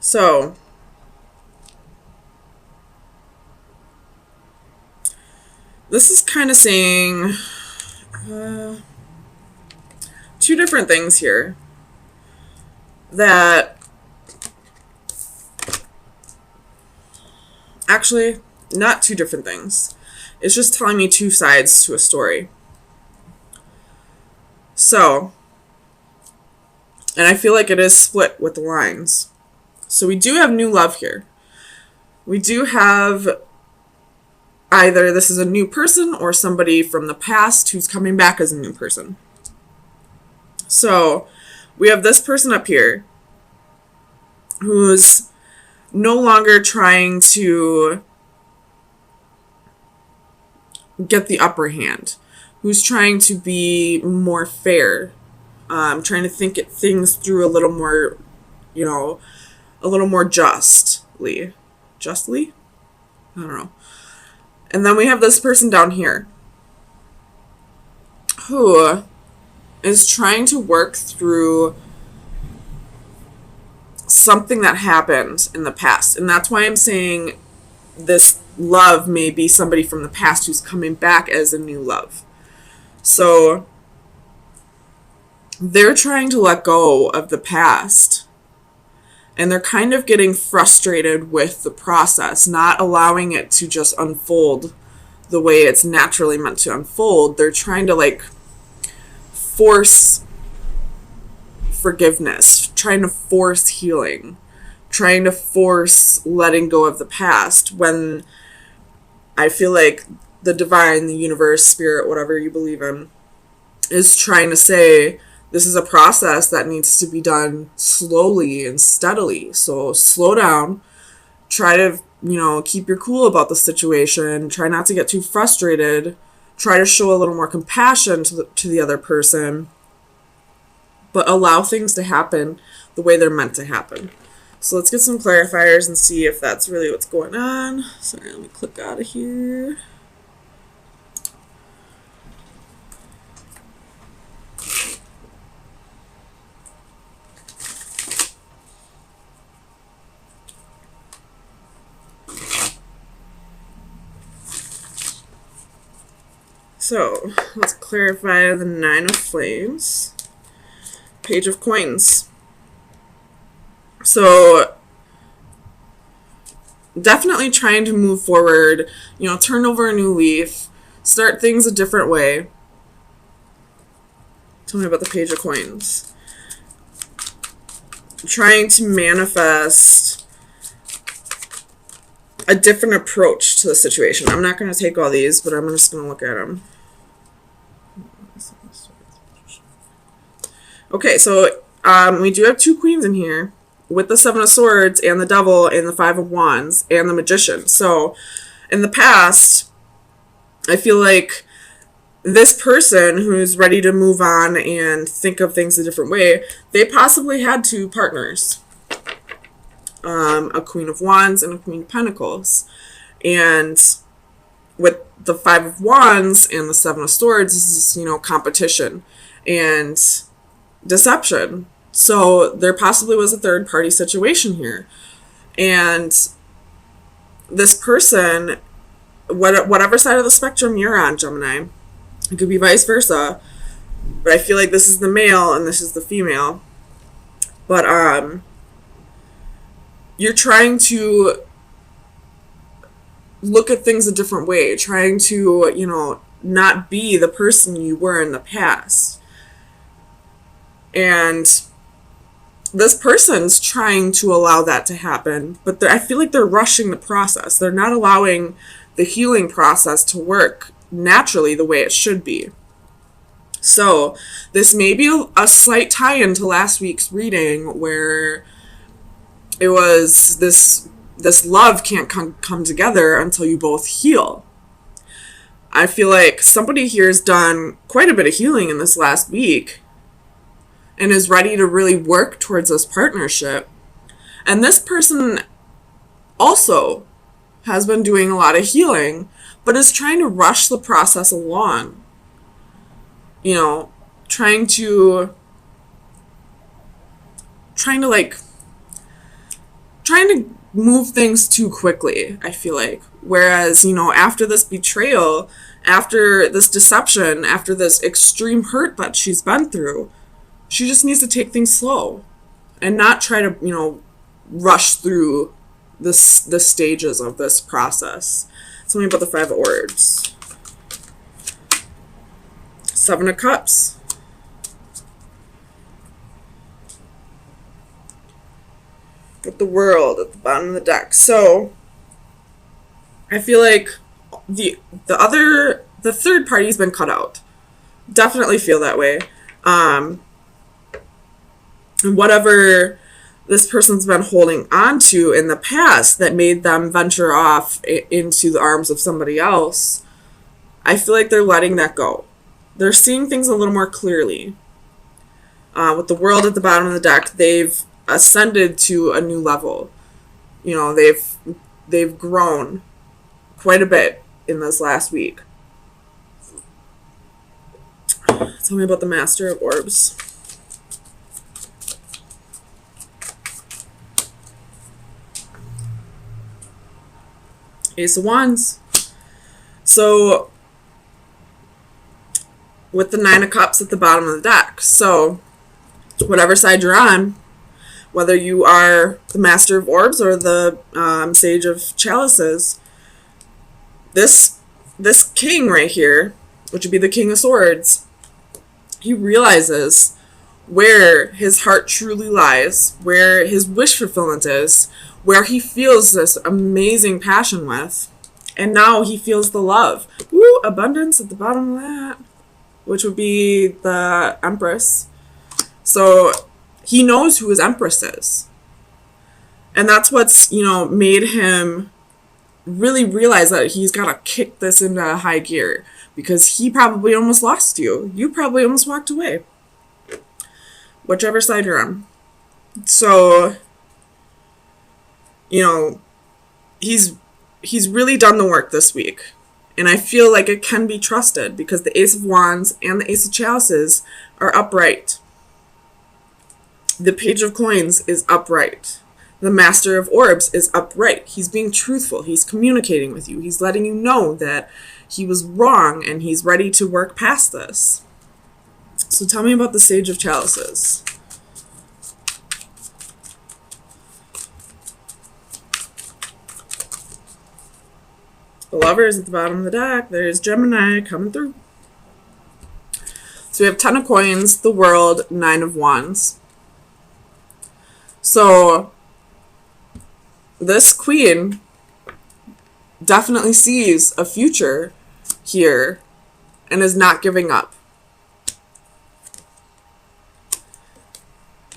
So, this is kind of saying uh, two different things here. That actually, not two different things. It's just telling me two sides to a story. So, and I feel like it is split with the lines. So we do have new love here. We do have either this is a new person or somebody from the past who's coming back as a new person. So we have this person up here who's no longer trying to get the upper hand, who's trying to be more fair, trying to think things through a little more, a little more justly. Justly? I don't know. And then we have this person down here who is trying to work through something that happened in the past. And that's why I'm saying this love may be somebody from the past who's coming back as a new love. So they're trying to let go of the past. And they're kind of getting frustrated with the process, not allowing it to just unfold the way it's naturally meant to unfold. They're trying to force forgiveness, trying to force healing, trying to force letting go of the past, when I feel like the divine, the universe, spirit, whatever you believe in, is trying to say this is a process that needs to be done slowly and steadily. So slow down, try to, keep your cool about the situation, try not to get too frustrated, try to show a little more compassion to the other person, but allow things to happen the way they're meant to happen. So let's get some clarifiers and see if that's really what's going on. Sorry, let me click out of here. So let's clarify the Nine of Flames, Page of Coins. So definitely trying to move forward, turn over a new leaf, start things a different way. Tell me about the Page of Coins. Trying to manifest a different approach to the situation. I'm not going to take all these, but I'm just going to look at them. Okay, so we do have two queens in here with the Seven of Swords and the Devil and the Five of Wands and the Magician. So in the past, I feel like this person who's ready to move on and think of things a different way, they possibly had two partners. A Queen of Wands and a Queen of Pentacles. And with the Five of Wands and the Seven of Swords, this is, competition and deception. So there possibly was a third party situation here. And this person, whatever side of the spectrum you're on, Gemini, it could be vice versa, but I feel like this is the male and this is the female. But you're trying to look at things a different way, trying to, not be the person you were in the past. And this person's trying to allow that to happen, but I feel like they're rushing the process. They're not allowing the healing process to work naturally the way it should be. So this may be a slight tie-in to last week's reading, where it was this love can't come together until you both heal. I feel like somebody here has done quite a bit of healing in this last week and is ready to really work towards this partnership. And this person also has been doing a lot of healing, but is trying to rush the process along. Trying to trying to move things too quickly, I feel like. Whereas, after this betrayal, after this deception, after this extreme hurt that she's been through, she just needs to take things slow and not try to, rush through the stages of this process. Tell me about the Five of Orbs. Seven of Cups. With the World at the bottom of the deck. So I feel like the third party's been cut out. Definitely feel that way. And whatever this person's been holding on to in the past that made them venture off into the arms of somebody else, I feel like they're letting that go. They're seeing things a little more clearly. With the World at the bottom of the deck, they've ascended to a new level. They've grown quite a bit in this last week. Tell me about the Master of Orbs. Ace of Wands. So with the Nine of Cups at the bottom of the deck. So whatever side you're on, whether you are the Master of Orbs or the Sage of Chalices, this king right here, which would be the King of Swords, he realizes where his heart truly lies, where his wish fulfillment is, where he feels this amazing passion with, and now he feels the love. Woo, abundance at the bottom of that, which would be the Empress. So he knows who his Empress is. And that's what's, made him really realize that he's got to kick this into high gear, because he probably almost lost you. You probably almost walked away. Whichever side you're on. So, he's really done the work this week. And I feel like it can be trusted because the Ace of Wands and the Ace of Chalices are upright. The Page of Coins is upright. The Master of Orbs is upright. He's being truthful. He's communicating with you. He's letting you know that he was wrong and he's ready to work past this. So tell me about the Sage of Chalices. The Lovers at the bottom of the deck. There's Gemini coming through. So we have 10 of Coins, the World, 9 of Wands. So this queen definitely sees a future here and is not giving up.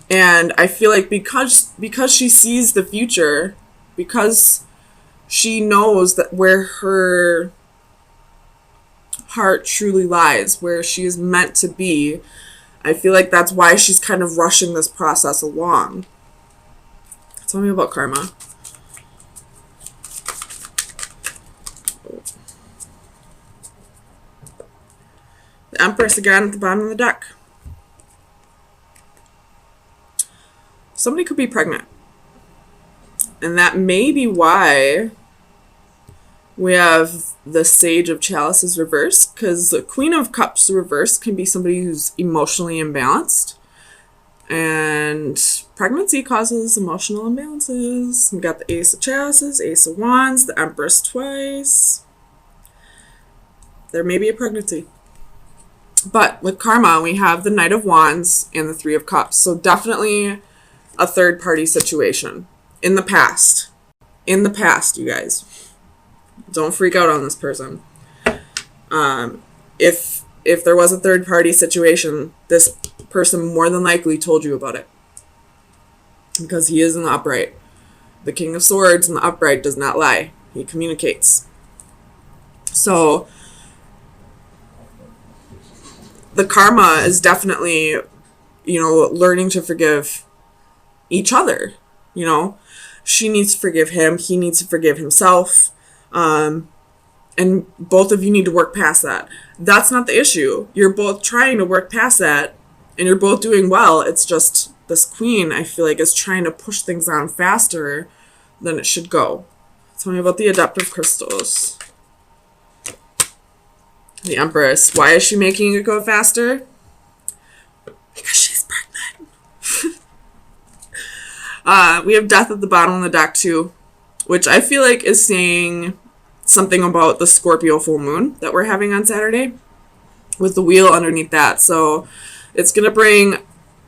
And I feel like because she sees the future, because she knows that where her heart truly lies, where she is meant to be, I feel like that's why she's kind of rushing this process along. Tell me about karma. The Empress again at the bottom of the deck. Somebody could be pregnant. And that may be why we have the Sage of Chalices reversed, because the Queen of Cups reversed can be somebody who's emotionally imbalanced. And pregnancy causes emotional imbalances. We got the Ace of Chalices, Ace of Wands, the Empress twice. There may be a pregnancy. But with karma, we have the Knight of Wands and the Three of Cups. So definitely a third party situation. In the past. In the past, you guys. Don't freak out on this person. If there was a third party situation, this person more than likely told you about it. Because he is in the upright. The King of Swords in the upright does not lie. He communicates. So the karma is definitely, learning to forgive each other. She needs to forgive him. He needs to forgive himself. And both of you need to work past that. That's not the issue. You're both trying to work past that, and you're both doing well. It's just this queen, I feel like, is trying to push things on faster then it should go. Tell me about the adaptive crystals. The Empress. Why is she making it go faster? Because she's pregnant. We have Death at the bottom of the deck too, which I feel like is saying something about the Scorpio full moon that we're having on Saturday with the wheel underneath that. So it's going to bring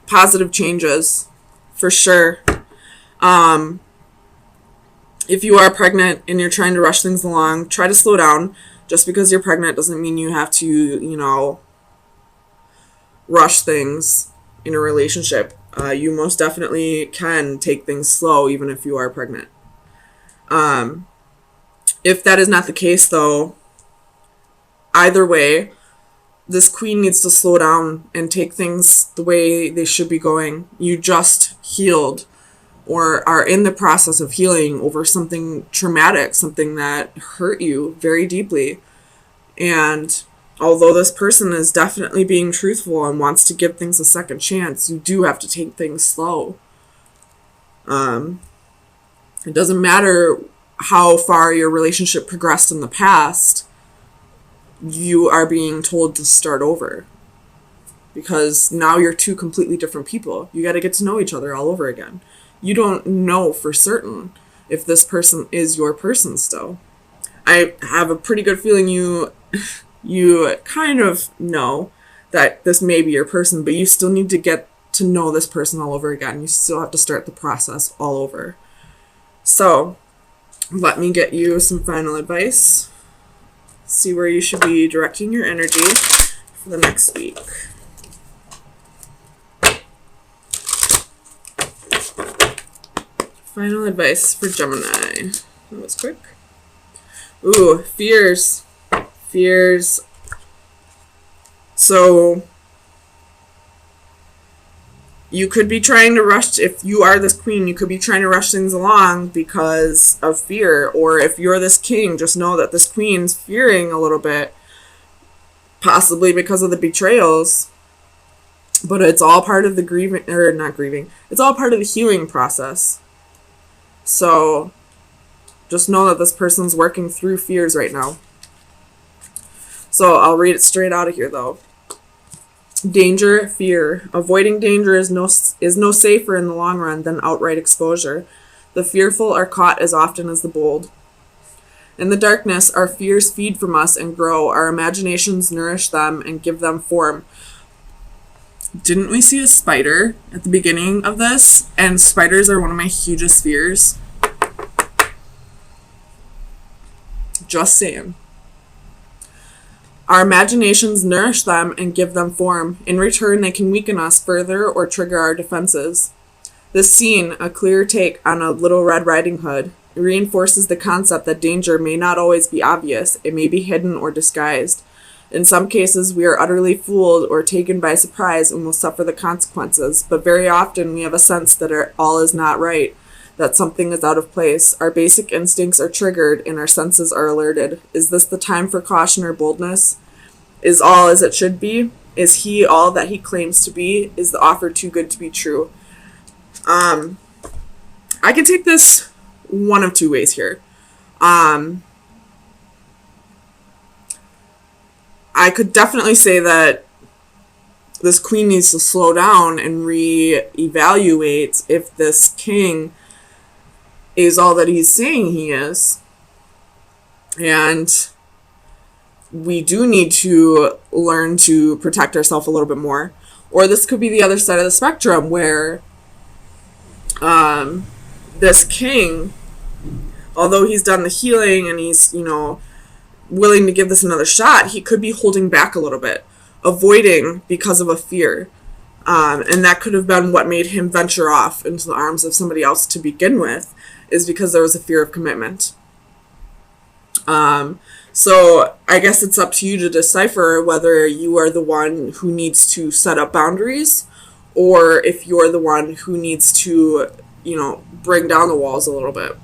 positive changes for sure. If you are pregnant and you're trying to rush things along, try to slow down. Just because you're pregnant doesn't mean you have to, rush things in a relationship. You most definitely can take things slow even if you are pregnant. If that is not the case, though, either way, this queen needs to slow down and take things the way they should be going. You just healed or are in the process of healing over something traumatic, something that hurt you very deeply. And although this person is definitely being truthful and wants to give things a second chance, you do have to take things slow. It doesn't matter how far your relationship progressed in the past. You are being told to start over. Because now you're two completely different people. You got to get to know each other all over again. You don't know for certain if this person is your person still. I have a pretty good feeling you kind of know that this may be your person, but you still need to get to know this person all over again. You still have to start the process all over. So, let me get you some final advice. See where you should be directing your energy for the next week. Final advice for Gemini. That was quick. Ooh, fears. Fears. So, you could be trying to rush, if you are this queen, you could be trying to rush things along because of fear. Or if you're this king, just know that this queen's fearing a little bit, possibly because of the betrayals. But it's all part of the it's all part of the healing process. So, just know that this person's working through fears right now. So, I'll read it straight out of here, though. Danger, fear. Avoiding danger is no safer in the long run than outright exposure. The fearful are caught as often as the bold. In the darkness, our fears feed from us and grow. Our imaginations nourish them and give them form. Didn't we see a spider at the beginning of this? And spiders are one of my hugest fears. Just saying. Our imaginations nourish them and give them form. In return, they can weaken us further or trigger our defenses. This scene, a clear take on a Little Red Riding Hood, reinforces the concept that danger may not always be obvious. It may be hidden or disguised. In some cases, we are utterly fooled or taken by surprise and will suffer the consequences, but very often we have a sense that all is not right, that something is out of place. Our basic instincts are triggered and our senses are alerted. Is this the time for caution or boldness? Is all as it should be? Is he all that he claims to be? Is the offer too good to be true? I can take this one of two ways here. I could definitely say that this queen needs to slow down and reevaluate if this king is all that he's saying he is. And we do need to learn to protect ourselves a little bit more. Or this could be the other side of the spectrum where this king, although he's done the healing and he's, willing to give this another shot, he could be holding back a little bit, avoiding because of a fear. And that could have been what made him venture off into the arms of somebody else to begin with, is because there was a fear of commitment. So I guess it's up to you to decipher whether you are the one who needs to set up boundaries or if you're the one who needs to, bring down the walls a little bit.